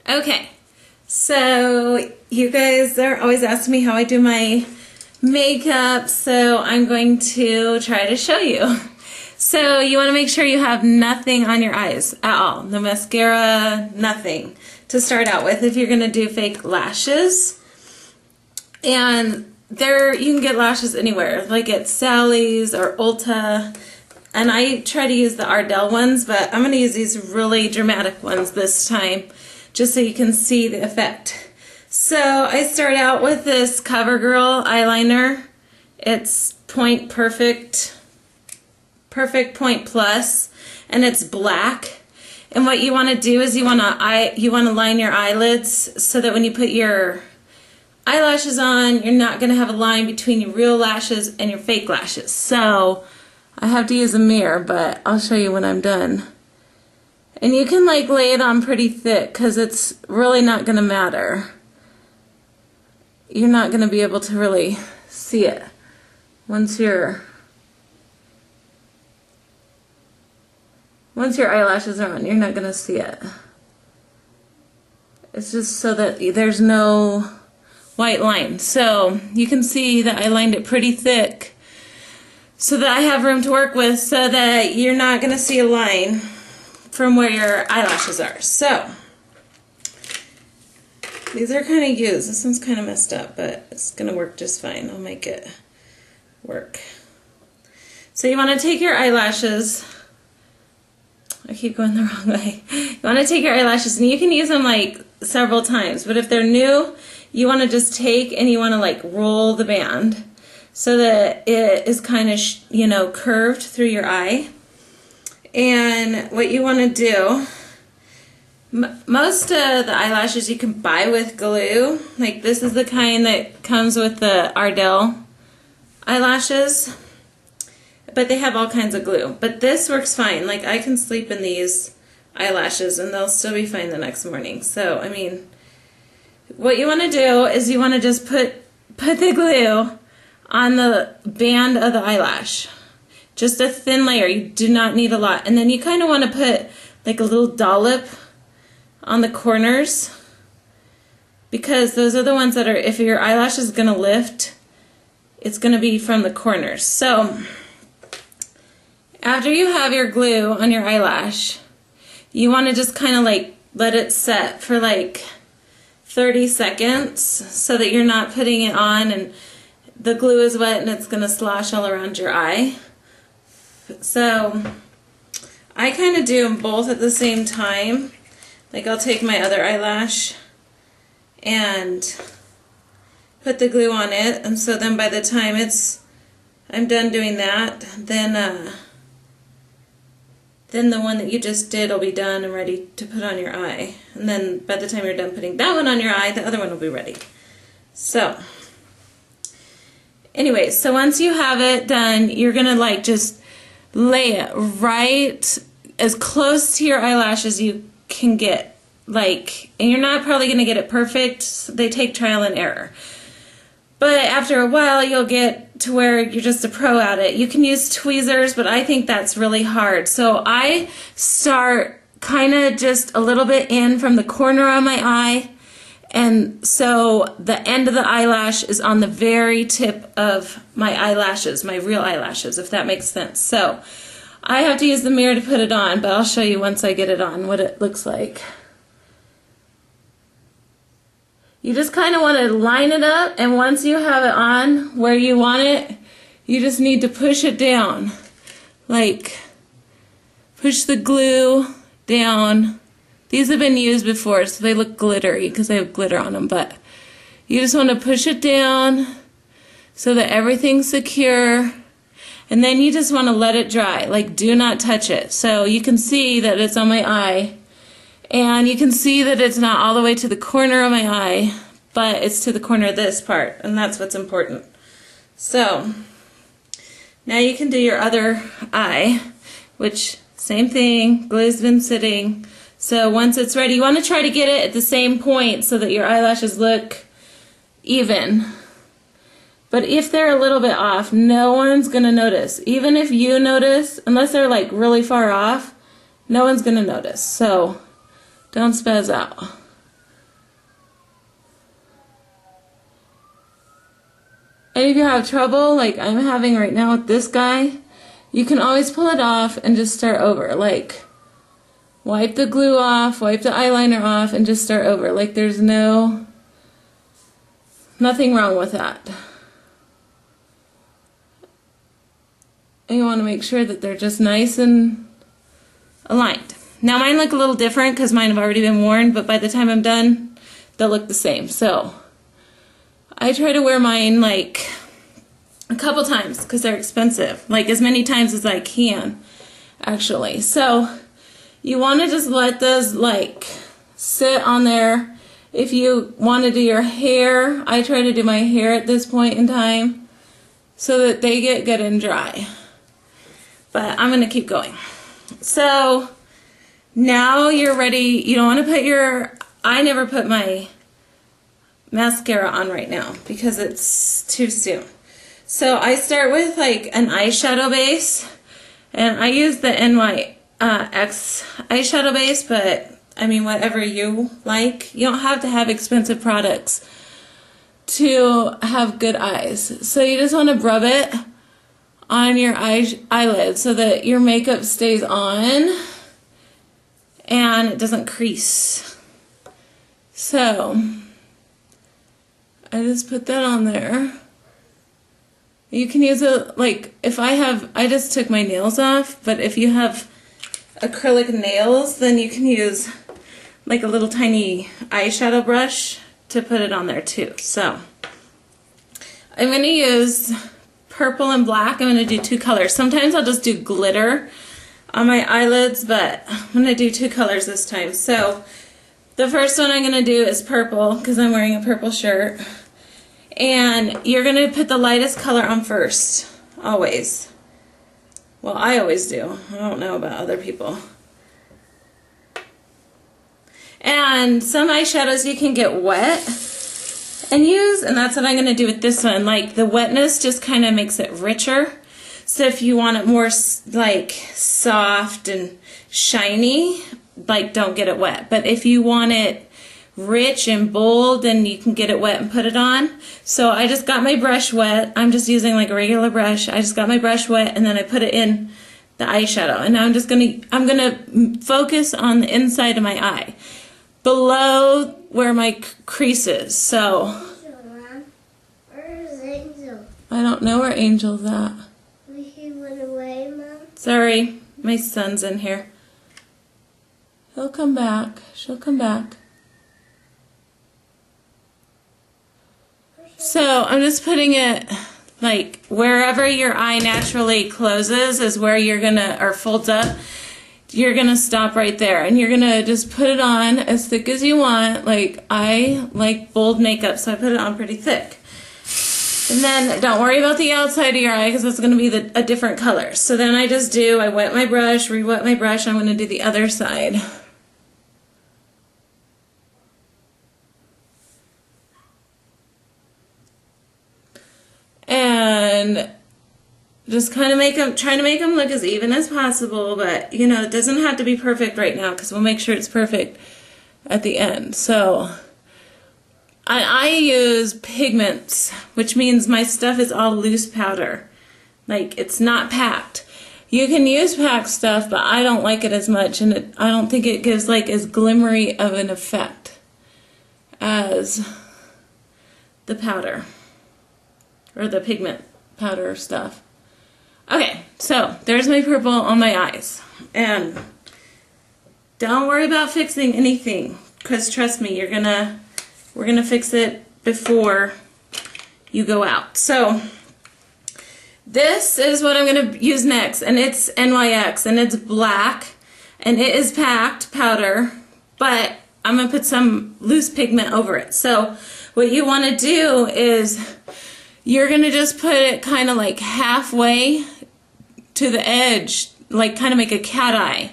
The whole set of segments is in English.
Okay, so you guys are always asking me how I do my makeup, so I'm going to try to show you. So you want to make sure you have nothing on your eyes at all. No mascara, nothing to start out with if you're going to do fake lashes. And you can get lashes anywhere, like at Sally's or Ulta. And I try to use the Ardell ones, but I'm going to use these really dramatic ones this time, just so you can see the effect. So I start out with this CoverGirl eyeliner. It's Point Perfect Point Plus, and it's black. And what you want to do is you want to line your eyelids so that when you put your eyelashes on, you're not going to have a line between your real lashes and your fake lashes. So I have to use a mirror, but I'll show you when I'm done. And you can like lay it on pretty thick because it's really not going to matter. You're not going to be able to really see it once your eyelashes are on. You're not going to see it. It's just so that there's no white line. So you can see that I lined it pretty thick so that I have room to work with, so that you're not going to see a line from where your eyelashes are. So these are kind of used. This one's kind of messed up, but it's going to work just fine. I'll make it work. So you want to take your eyelashes. I keep going the wrong way. You want to take your eyelashes, and you can use them like several times, but if they're new, you want to just take and you want to like roll the band so that it is kind of, curved through your eye. And what you want to do, most of the eyelashes you can buy with glue. Like this is the kind that comes with the Ardell eyelashes, but they have all kinds of glue. But this works fine. Like I can sleep in these eyelashes and they'll still be fine the next morning. So, I mean, what you want to do is you want to just put the glue on the band of the eyelash. Just a thin layer. You do not need a lot. And then you kind of want to put like a little dollop on the corners, because those are the ones that are, if your eyelash is going to lift, it's going to be from the corners. So after you have your glue on your eyelash, you want to just kind of like let it set for like 30 seconds so that you're not putting it on and the glue is wet and it's going to slosh all around your eye. So I kind of do them both at the same time. Like I'll take my other eyelash and put the glue on it, and so then by the time I'm done doing that, then the one that you just did will be done and ready to put on your eye. And then by the time you're done putting that one on your eye, the other one will be ready. So anyway, so once you have it done, you're going to like just lay it right as close to your eyelash as you can get. Like, and you're not probably going to get it perfect. They take trial and error. But after a while, you'll get to where you're just a pro at it. You can use tweezers, but I think that's really hard. So I start kind of just a little bit in from the corner of my eye. And so the end of the eyelash is on the very tip of my eyelashes, my real eyelashes, if that makes sense. So I have to use the mirror to put it on, but I'll show you once I get it on what it looks like. You just kind of want to line it up, and once you have it on where you want it, you just need to push it down. Like, push the glue down. These have been used before, so they look glittery because they have glitter on them, but you just want to push it down so that everything's secure, and then you just want to let it dry. Like, do not touch it. So you can see that it's on my eye. And you can see that it's not all the way to the corner of my eye, but it's to the corner of this part, and that's what's important. So now you can do your other eye, which same thing, glue's been sitting. So once it's ready, you want to try to get it at the same point so that your eyelashes look even. But if they're a little bit off, no one's going to notice. Even if you notice, unless they're like really far off, no one's going to notice. So don't spaz out. And if you have trouble, like I'm having right now with this guy, you can always pull it off and just start over. Like, wipe the glue off, wipe the eyeliner off, and just start over. Like, there's nothing wrong with that. And you want to make sure that they're just nice and aligned. Now mine look a little different because mine have already been worn, but by the time I'm done, they'll look the same. So I try to wear mine like a couple times because they're expensive, like as many times as I can actually. So you want to just let those like sit on there. If you want to do your hair, I try to do my hair at this point in time so that they get good and dry. But I'm going to keep going. So now you're ready. You don't want to put your, I never put my mascara on right now because it's too soon. So I start with like an eyeshadow base, and I use the NYX eyeshadow base, but I mean whatever you like. You don't have to have expensive products to have good eyes. So you just want to rub it on your eyelid so that your makeup stays on and it doesn't crease. So I just put that on there. You can use it like if I just took my nails off, but if you have acrylic nails, then you can use like a little tiny eyeshadow brush to put it on there too. So I'm going to use purple and black. I'm going to do two colors. Sometimes I'll just do glitter on my eyelids, but I'm going to do two colors this time. So the first one I'm going to do is purple because I'm wearing a purple shirt. And you're going to put the lightest color on first, always. Well, I always do. I don't know about other people. And some eyeshadows you can get wet and use, and that's what I'm going to do with this one. Like, the wetness just kind of makes it richer. So if you want it more like soft and shiny, like don't get it wet. But if you want it rich and bold, then you can get it wet and put it on. So I just got my brush wet. I'm just using like a regular brush. I just got my brush wet and then I put it in the eyeshadow. And now I'm gonna focus on the inside of my eye, below where my crease is. So where's Angel? I don't know where Angel's at. He went away, Mom. Sorry, my son's in here. He'll come back. She'll come back. So I'm just putting it like wherever your eye naturally closes is where you're gonna, or folds up, you're gonna stop right there and you're gonna just put it on as thick as you want. Like, I like bold makeup, so I put it on pretty thick. And then don't worry about the outside of your eye because it's gonna be a different color. So then I wet my brush, re-wet my brush, I'm gonna do the other side. And just kind of trying to make them look as even as possible, but you know, it doesn't have to be perfect right now because we'll make sure it's perfect at the end. So I use pigments, which means my stuff is all loose powder. Like, it's not packed. You can use packed stuff, but I don't like it as much, and I don't think it gives like as glimmery of an effect as the powder. Or the pigment powder stuff. Okay, so there's my purple on my eyes. And don't worry about fixing anything, because trust me, we're gonna fix it before you go out. So this is what I'm gonna use next, and it's NYX, and it's black, and it is packed powder, but I'm gonna put some loose pigment over it. So what you wanna do is you're going to just put it kind of like halfway to the edge, like kind of make a cat eye.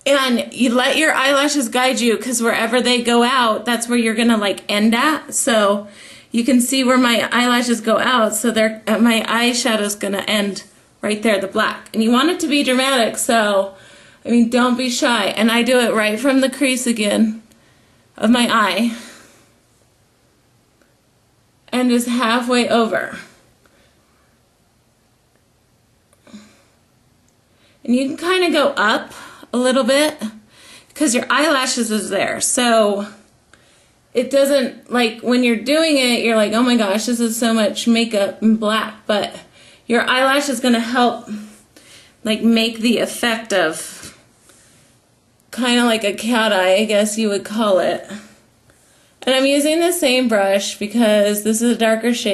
And you let your eyelashes guide you because wherever they go out, that's where you're going to like end at. So you can see where my eyelashes go out, so my eyeshadow's going to end right there, the black. And you want it to be dramatic, so, I mean, don't be shy. And I do it right from the crease again of my eye. and just halfway over. And you can kind of go up a little bit because your eyelashes is there. So it doesn't, like when you're doing it, you're like, oh my gosh, this is so much makeup and black. But your eyelash is going to help like make the effect of kind of like a cat eye, I guess you would call it. And I'm using the same brush because this is a darker shade.